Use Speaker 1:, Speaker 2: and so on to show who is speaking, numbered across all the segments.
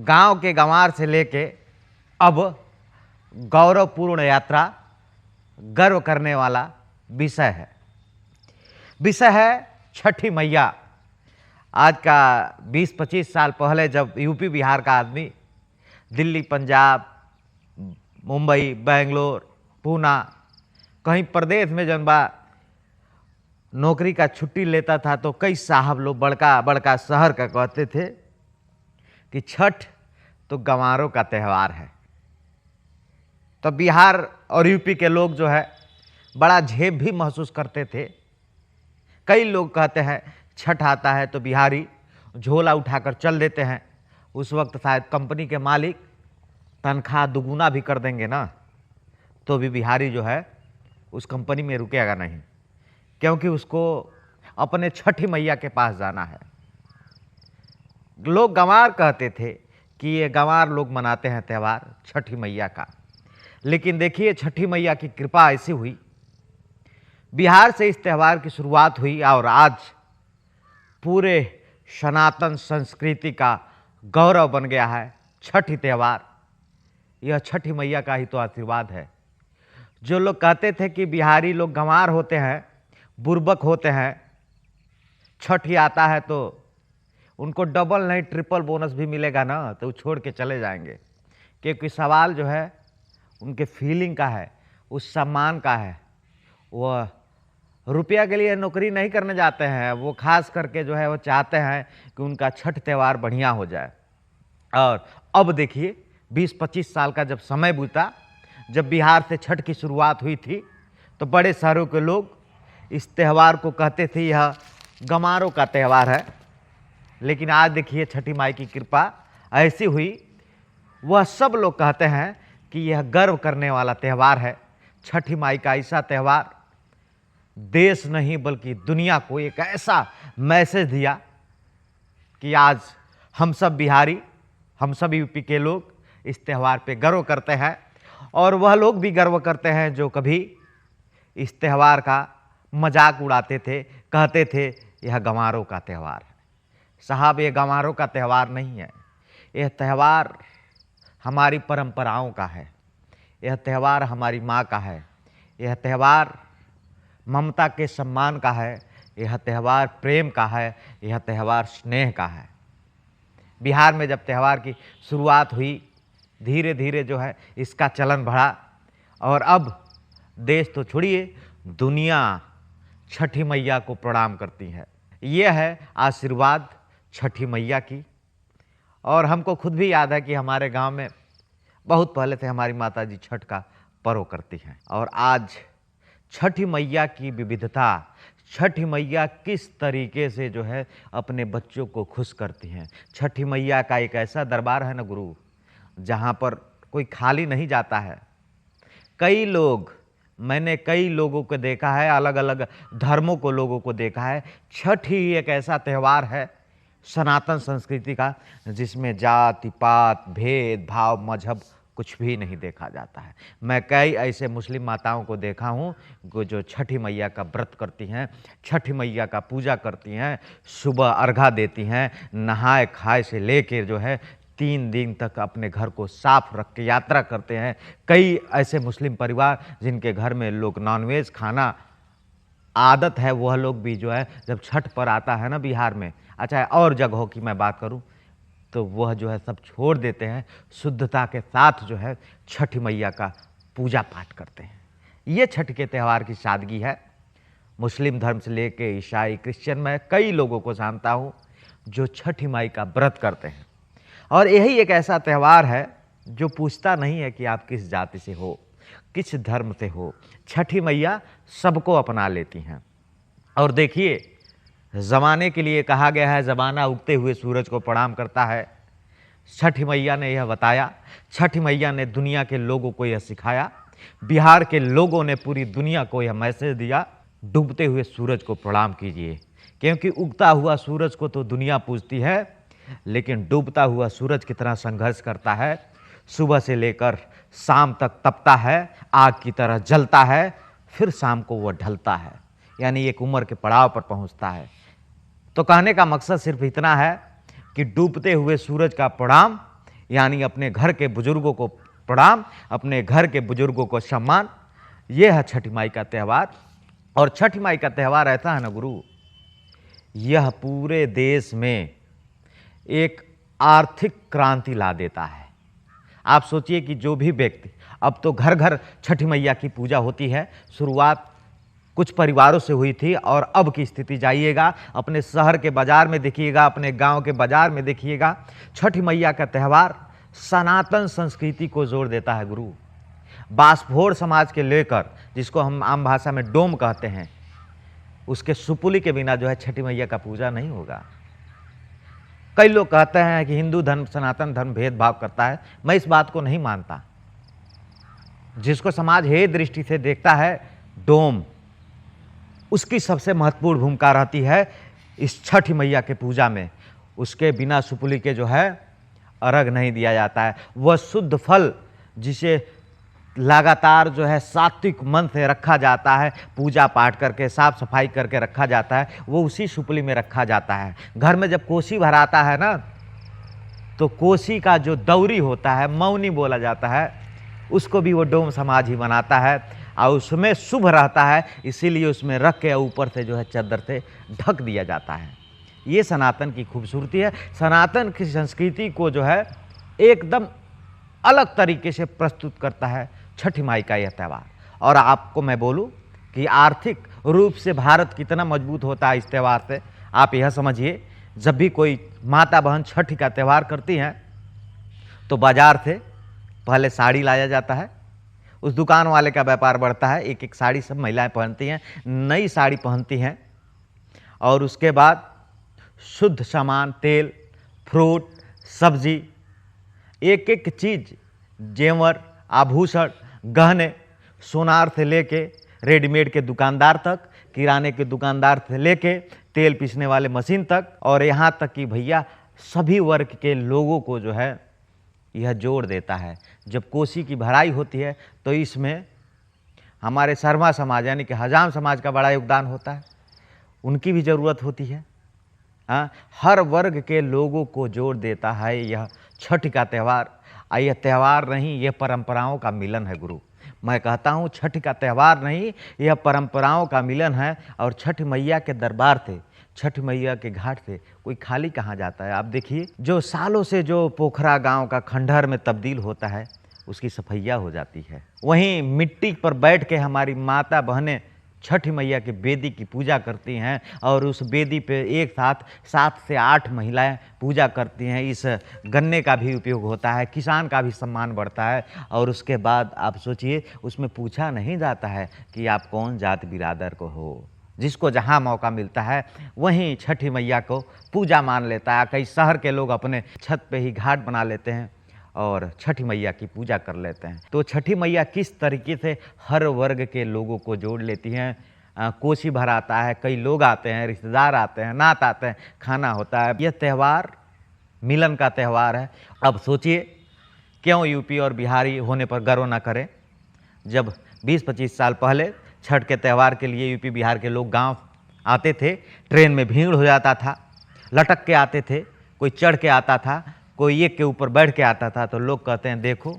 Speaker 1: गांव के गंवार से लेके अब गौरवपूर्ण यात्रा, गर्व करने वाला विषय है। विषय है छठी मैया। आज का 20-25 साल पहले जब यूपी बिहार का आदमी दिल्ली, पंजाब, मुंबई, बेंगलोर, पूना, कहीं प्रदेश में जनबा नौकरी का छुट्टी लेता था तो कई साहब लोग बड़का बड़का शहर का कहते थे कि छठ तो गंवारों का त्यौहार है। तो बिहार और यूपी के लोग जो है बड़ा झेप भी महसूस करते थे। कई लोग कहते हैं छठ आता है तो बिहारी झोला उठाकर चल देते हैं। उस वक्त शायद कंपनी के मालिक तनख्वाह दुगुना भी कर देंगे ना, तो भी बिहारी जो है उस कंपनी में रुकेगा नहीं, क्योंकि उसको अपने छठी मैया के पास जाना है। लोग गंवार कहते थे कि ये गंवार लोग मनाते हैं त्यौहार छठी मैया का। लेकिन देखिए छठी मैया की कृपा ऐसी हुई, बिहार से इस त्यौहार की शुरुआत हुई और आज पूरे सनातन संस्कृति का गौरव बन गया है छठी त्यौहार। यह छठी मैया का ही तो आशीर्वाद है। जो लोग कहते थे कि बिहारी लोग गंवार होते हैं, बुर्बक होते हैं, छठ ही आता है तो उनको डबल नहीं ट्रिपल बोनस भी मिलेगा ना, तो वो छोड़ के चले जाएंगे। क्योंकि सवाल जो है उनके फीलिंग का है, उस सम्मान का है। वह रुपया के लिए नौकरी नहीं करने जाते हैं, वो खास करके जो है वो चाहते हैं कि उनका छठ त्यौहार बढ़िया हो जाए। और अब देखिए 20-25 साल का जब समय बीता, जब बिहार से छठ की शुरुआत हुई थी, तो बड़े शहरों के लोग इस त्यौहार को कहते थे यह गंवारों का त्यौहार है। लेकिन आज देखिए छठी माई की कृपा ऐसी हुई, वह सब लोग कहते हैं कि यह गर्व करने वाला त्यौहार है। छठी माई का ऐसा त्यौहार देश नहीं बल्कि दुनिया को एक ऐसा मैसेज दिया कि आज हम सब बिहारी, हम सब यूपी के लोग इस त्यौहार पे गर्व करते हैं। और वह लोग भी गर्व करते हैं जो कभी इस त्यौहार का मजाक उड़ाते थे, कहते थे यह गंवारों का त्यौहार है। साहब, ये गंवारों का त्यौहार नहीं है, यह त्यौहार हमारी परंपराओं का है, यह त्यौहार हमारी माँ का है, यह त्यौहार ममता के सम्मान का है, यह त्यौहार प्रेम का है, यह त्यौहार स्नेह का है। बिहार में जब त्यौहार की शुरुआत हुई, धीरे धीरे जो है इसका चलन बढ़ा और अब देश तो छोड़िए दुनिया छठी मैया को प्रणाम करती है। यह है आशीर्वाद छठी मैया की। और हमको खुद भी याद है कि हमारे गांव में बहुत पहले से हमारी माता जी छठ का पर्व करती हैं। और आज छठी मैया की विविधता, छठी मैया किस तरीके से जो है अपने बच्चों को खुश करती हैं। छठी मैया का एक ऐसा दरबार है ना गुरु, जहाँ पर कोई खाली नहीं जाता है। मैंने कई लोगों को देखा है, अलग अलग धर्मों को लोगों को देखा है। छठ ही एक ऐसा त्यौहार है सनातन संस्कृति का जिसमें जाति पात भेद भाव मजहब कुछ भी नहीं देखा जाता है। मैं कई ऐसे मुस्लिम माताओं को देखा हूँ जो छठी मैया का व्रत करती हैं, छठी मैया का पूजा करती हैं, सुबह अर्घा देती हैं, नहाए खाए से लेकर जो है 3 दिन तक अपने घर को साफ रख के यात्रा करते हैं। कई ऐसे मुस्लिम परिवार जिनके घर में लोग नॉनवेज खाना आदत है, वह लोग भी जो है जब छठ पर आता है ना बिहार में, अच्छा और जगहों की मैं बात करूं, तो वह जो है सब छोड़ देते हैं, शुद्धता के साथ जो है छठी मैया का पूजा पाठ करते हैं। ये छठ के त्यौहार की सादगी है। मुस्लिम धर्म से लेके ईसाई क्रिश्चियन में कई लोगों को जानता हूँ जो छठी माई का व्रत करते हैं। और यही एक ऐसा त्यौहार है जो पूछता नहीं है कि आप किस जाति से हो, किस धर्म से हो। छठी मैया सबको अपना लेती हैं। और देखिए ज़माने के लिए कहा गया है ज़माना उगते हुए सूरज को प्रणाम करता है। छठी मैया ने यह बताया, छठी मैया ने दुनिया के लोगों को यह सिखाया, बिहार के लोगों ने पूरी दुनिया को यह मैसेज दिया, डूबते हुए सूरज को प्रणाम कीजिए। क्योंकि उगता हुआ सूरज को तो दुनिया पूजती है, लेकिन डूबता हुआ सूरज कितना संघर्ष करता है, सुबह से लेकर शाम तक तपता है, आग की तरह जलता है, फिर शाम को वह ढलता है, यानी एक उम्र के पड़ाव पर पहुंचता है। तो कहने का मकसद सिर्फ इतना है कि डूबते हुए सूरज का प्रणाम यानी अपने घर के बुजुर्गों को प्रणाम, अपने घर के बुजुर्गों को सम्मान। ये है छठी माई का त्यौहार। और छठी माई का त्यौहार ऐसा है ना गुरु, यह पूरे देश में एक आर्थिक क्रांति ला देता है। आप सोचिए कि जो भी व्यक्ति, अब तो घर घर छठी मैया की पूजा होती है, शुरुआत कुछ परिवारों से हुई थी और अब की स्थिति जाइएगा, अपने शहर के बाजार में देखिएगा, अपने गांव के बाजार में देखिएगा, छठी मैया का त्यौहार सनातन संस्कृति को जोड़ देता है गुरु। बासभोर समाज के लेकर, जिसको हम आम भाषा में डोम कहते हैं, उसके सुपुली के बिना जो है छठी मैया का पूजा नहीं होगा। कई लोग कहते हैं कि हिंदू धर्म सनातन धर्म भेदभाव करता है, मैं इस बात को नहीं मानता। जिसको समाज हे दृष्टि से देखता है, डोम, उसकी सबसे महत्वपूर्ण भूमिका रहती है इस छठी मैया के पूजा में। उसके बिना सुपुली के जो है अर्घ नहीं दिया जाता है। वह शुद्ध फल जिसे लगातार जो है सात्विक मन से रखा जाता है, पूजा पाठ करके साफ सफाई करके रखा जाता है, वो उसी सुपली में रखा जाता है। घर में जब कोसी भराता है ना, तो कोसी का जो दौरी होता है, मौनी बोला जाता है, उसको भी वो डोम समाज ही बनाता है और उसमें शुभ रहता है, इसीलिए उसमें रख के ऊपर से जो है चादर से ढक दिया जाता है। ये सनातन की खूबसूरती है। सनातन की संस्कृति को जो है एकदम अलग तरीके से प्रस्तुत करता है छठी माई का यह त्यौहार। और आपको मैं बोलूं कि आर्थिक रूप से भारत कितना मजबूत होता है इस त्यौहार से, आप यह समझिए। जब भी कोई माता बहन छठी का त्यौहार करती हैं तो बाजार से पहले साड़ी लाया जाता है, उस दुकान वाले का व्यापार बढ़ता है, एक एक साड़ी सब महिलाएं पहनती हैं, नई साड़ी पहनती हैं। और उसके बाद शुद्ध सामान, तेल, फ्रूट, सब्जी, एक एक चीज़, जेवर, आभूषण, गहने, सोनार से लेके रेडीमेड के दुकानदार तक, किराने के दुकानदार से लेके तेल पीसने वाले मशीन तक, और यहाँ तक कि भैया सभी वर्ग के लोगों को जो है यह जोड़ देता है। जब कोसी की भराई होती है तो इसमें हमारे शर्मा समाज यानी कि हजाम समाज का बड़ा योगदान होता है, उनकी भी ज़रूरत होती है। हाँ, हर वर्ग के लोगों को जोड़ देता है यह छठ का त्यौहार। यह त्यौहार नहीं, यह परंपराओं का मिलन है गुरु। मैं कहता हूँ छठ का त्यौहार नहीं, यह परंपराओं का मिलन है। और छठ मैया के दरबार से, छठ मैया के घाट से कोई खाली कहाँ जाता है। आप देखिए, जो सालों से जो पोखरा गांव का खंडहर में तब्दील होता है, उसकी सफैया हो जाती है। वहीं मिट्टी पर बैठ के हमारी माता बहनें छठी मैया की बेदी की पूजा करती हैं और उस बेदी पे एक साथ 7 से 8 महिलाएं पूजा करती हैं। इस गन्ने का भी उपयोग होता है, किसान का भी सम्मान बढ़ता है। और उसके बाद आप सोचिए, उसमें पूछा नहीं जाता है कि आप कौन जात बिरादर को हो। जिसको जहाँ मौका मिलता है वहीं छठी मैया को पूजा मान लेता है। कई शहर के लोग अपने छत पे ही घाट बना लेते हैं और छठी मैया की पूजा कर लेते हैं। तो छठी मैया किस तरीके से हर वर्ग के लोगों को जोड़ लेती हैं। कोसी भर आता है, कई लोग आते हैं, रिश्तेदार आते हैं, नात आते हैं, खाना होता है। यह त्यौहार मिलन का त्यौहार है। अब सोचिए, क्यों यूपी और बिहारी होने पर गर्व ना करें। जब 20-25 साल पहले छठ के त्यौहार के लिए यूपी बिहार के लोग गांव आते थे, ट्रेन में भीड़ हो जाता था, लटक के आते थे, कोई चढ़ के आता था, कोई एक के ऊपर बैठ के आता था। तो लोग कहते हैं देखो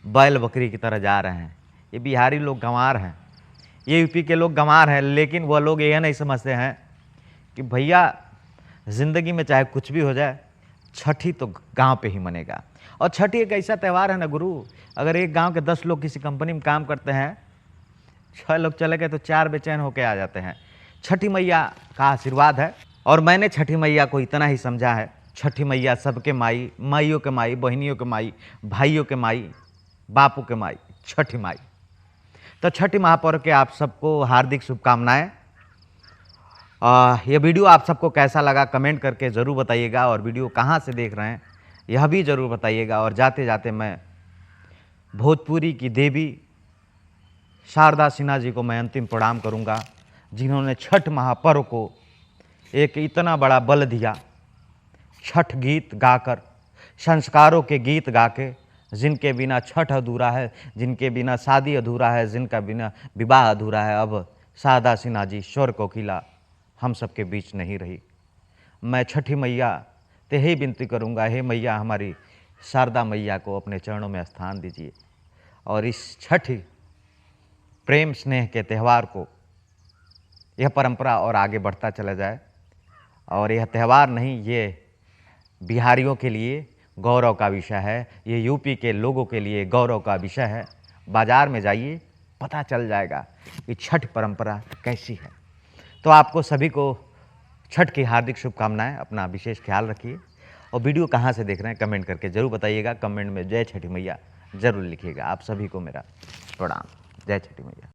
Speaker 1: बैल बकरी की तरह जा रहे हैं। ये बिहारी लोग गंवार हैं, ये यूपी के लोग गंवार हैं। लेकिन वह लोग यह नहीं समझते हैं कि भैया ज़िंदगी में चाहे कुछ भी हो जाए, छठी तो गांव पे ही मनेगा। और छठी एक ऐसा त्यौहार है ना गुरु, अगर एक गांव के 10 लोग किसी कंपनी में काम करते हैं, 6 लोग चले गए तो 4 बेचैन होके आ जाते हैं। छठी मैया का आशीर्वाद है। और मैंने छठी मैया को इतना ही समझा है, छठी मैया सबके माई, माइयों के माई, बहनियों के माई, भाइयों के माई, बापू के माई, छठी माई। तो छठी महापर्व के आप सबको हार्दिक शुभकामनाएं। यह वीडियो आप सबको कैसा लगा कमेंट करके ज़रूर बताइएगा, और वीडियो कहाँ से देख रहे हैं यह भी ज़रूर बताइएगा। और जाते जाते मैं भोजपुरी की देवी शारदा सिन्हा जी को मैं अंतिम प्रणाम करूंगा, जिन्होंने छठ महापर्व को एक इतना बड़ा बल दिया। छठ गीत गाकर, संस्कारों के गीत गा के, जिनके बिना छठ अधूरा है, जिनके बिना शादी अधूरा है, जिनका बिना विवाह अधूरा है, अब शारदा सिन्हा जी स्वर कोकिला हम सबके बीच नहीं रही। मैं छठी मैया से ही विनती करूंगा, हे मैया हमारी शारदा मैया को अपने चरणों में स्थान दीजिए और इस छठ प्रेम स्नेह के त्यौहार को, यह परंपरा और आगे बढ़ता चला जाए। और यह त्यौहार नहीं, ये बिहारियों के लिए गौरव का विषय है, ये यूपी के लोगों के लिए गौरव का विषय है। बाज़ार में जाइए, पता चल जाएगा कि छठ परंपरा कैसी है। तो आपको सभी को छठ की हार्दिक शुभकामनाएं। अपना विशेष ख्याल रखिए और वीडियो कहाँ से देख रहे हैं कमेंट करके ज़रूर बताइएगा। कमेंट में जय छठी मैया ज़रूर लिखिएगा। आप सभी को मेरा प्रणाम। जय छठी मैया।